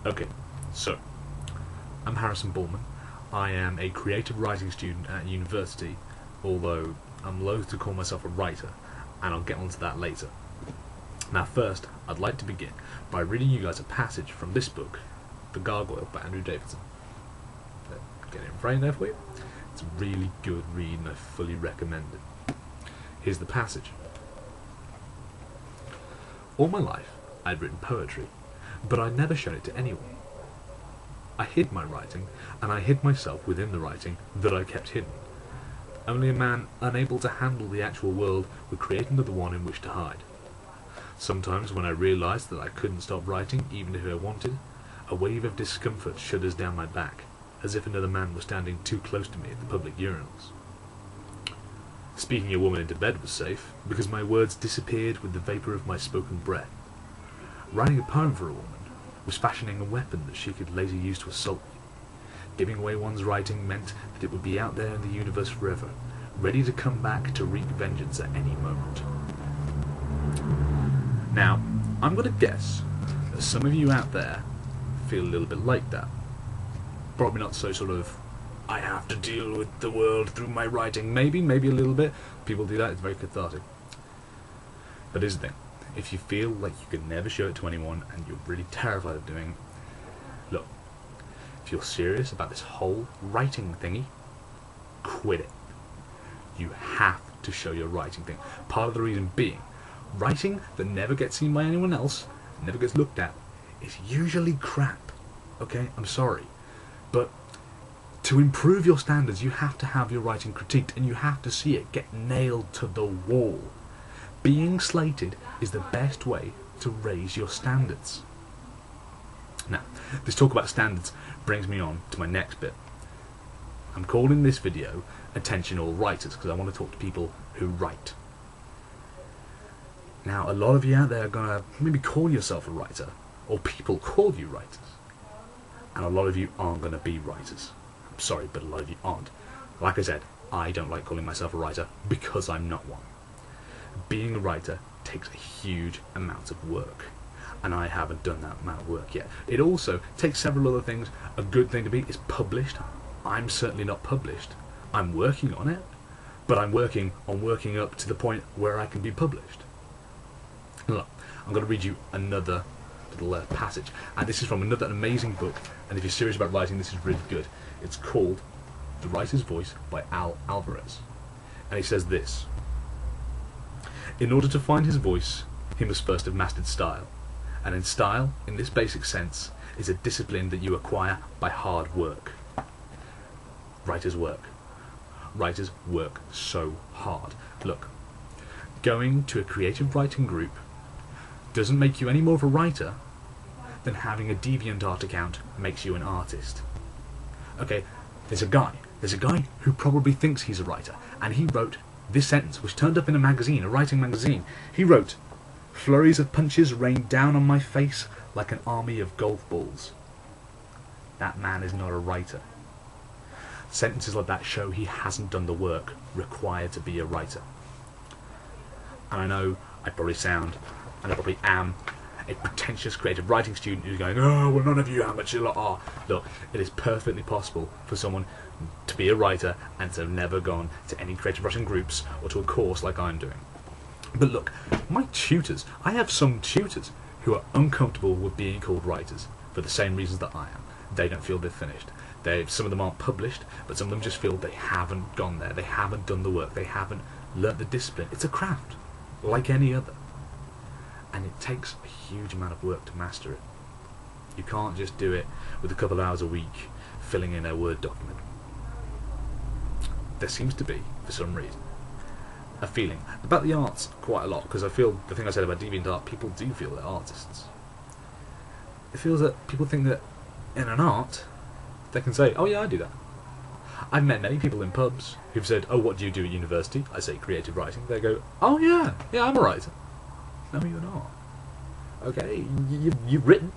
Okay, so I'm Harrison Bulman. I am a creative writing student at university, although I'm loath to call myself a writer, and I'll get onto that later. Now first, I'd like to begin by reading you guys a passage from this book, The Gargoyle by Andrew Davidson. Get it in frame there for you. It's a really good read and I fully recommend it. Here's the passage. All my life I'd written poetry, but I'd never shown it to anyone. I hid my writing, and I hid myself within the writing that I kept hidden. Only a man unable to handle the actual world would create another one in which to hide. Sometimes when I realised that I couldn't stop writing even if I wanted, a wave of discomfort shudders down my back, as if another man was standing too close to me at the public urinals. Speaking a woman into bed was safe, because my words disappeared with the vapour of my spoken breath. Writing a poem for a woman was fashioning a weapon that she could later use to assault me. Giving away one's writing meant that it would be out there in the universe forever, ready to come back to wreak vengeance at any moment. Now, I'm going to guess that some of you out there feel a little bit like that. Probably not so sort of, I have to deal with the world through my writing. Maybe a little bit. People do that, it's very cathartic. But here's the thing. If you feel like you can never show it to anyone and you're really terrified of doing, look, if you're serious about this whole writing thingy, quit it. You have to show your writing thing. Part of the reason being, writing that never gets seen by anyone else, never gets looked at, is usually crap. Okay, I'm sorry. But to improve your standards, you have to have your writing critiqued and you have to see it get nailed to the wall. Being slated is the best way to raise your standards. Now, this talk about standards brings me on to my next bit. I'm calling this video Attention All Writers because I want to talk to people who write. Now, a lot of you out there are going to maybe call yourself a writer, or people call you writers. And a lot of you aren't going to be writers. I'm sorry, but a lot of you aren't. Like I said, I don't like calling myself a writer because I'm not one. Being a writer takes a huge amount of work, and I haven't done that amount of work yet. It also takes several other things. A good thing to be is published. I'm certainly not published. I'm working on it, but I'm working on working up to the point where I can be published. Look, I'm going to read you another little passage, and this is from another amazing book, and if you're serious about writing, this is really good. It's called The Writer's Voice by Al Alvarez, and he says this: in order to find his voice, he must first have mastered style. And in style, in this basic sense, is a discipline that you acquire by hard work. Writers work. Writers work so hard. Look, going to a creative writing group doesn't make you any more of a writer than having a DeviantArt account makes you an artist. Okay, there's a guy who probably thinks he's a writer, and he wrote this sentence, which turned up in a magazine, a writing magazine. He wrote, "Flurries of punches rained down on my face like an army of golf balls." That man is not a writer. Sentences like that show he hasn't done the work required to be a writer. And I know I probably sound, and I probably am, a pretentious creative writing student who's going, oh, well, none of you amateurs are. Look, it is perfectly possible for someone to be a writer and to have never gone to any creative writing groups or to a course like I'm doing. But look, my tutors, I have some tutors who are uncomfortable with being called writers for the same reasons that I am. They don't feel they're finished. Some of them aren't published, but some of them just feel they haven't gone there. They haven't done the work. They haven't learnt the discipline. It's a craft, like any other. And it takes a huge amount of work to master it. You can't just do it with a couple of hours a week filling in a Word document. There seems to be, for some reason, a feeling about the arts quite a lot, because I feel the thing I said about DeviantArt, people do feel they're artists. It feels that people think that in an art, they can say, oh yeah, I do that. I've met many people in pubs who've said, oh, what do you do at university? I say creative writing. They go, oh yeah, I'm a writer. No, you're not. Okay, you've written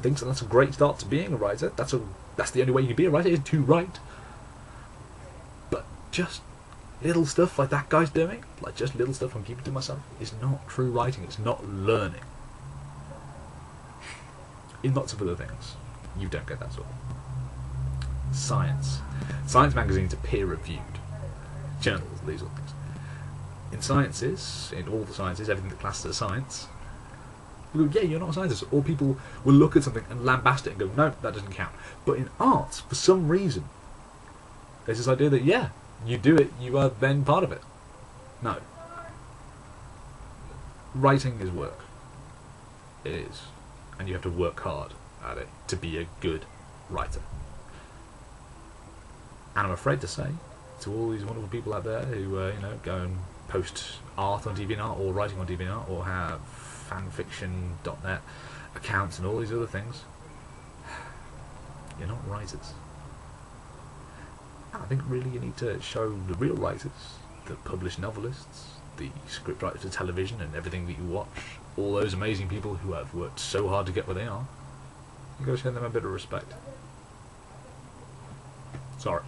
things, and that's a great start to being a writer. That's the only way you can be a writer, is to write. But just little stuff like that guy's doing, like just little stuff I'm keeping to myself, is not true writing. It's not learning. in lots of other things, you don't get that sort. Science. Science magazines are peer-reviewed. Journals, these sort of things. In sciences, in all the sciences, everything that classes as science, you go, yeah, you're not a scientist. Or people will look at something and lambast it and go, no, that doesn't count. But in art, for some reason, there's this idea that, yeah, you do it, you are then part of it. No. Writing is work. It is. And you have to work hard at it to be a good writer. And I'm afraid to say, to all these wonderful people out there who, go and post art on DeviantArt or writing on DeviantArt or have fanfiction.net accounts and all these other things, you're not writers. I think really you need to show the real writers, the published novelists, the script writers for television and everything that you watch, all those amazing people who have worked so hard to get where they are, you've got to show them a bit of respect. Sorry.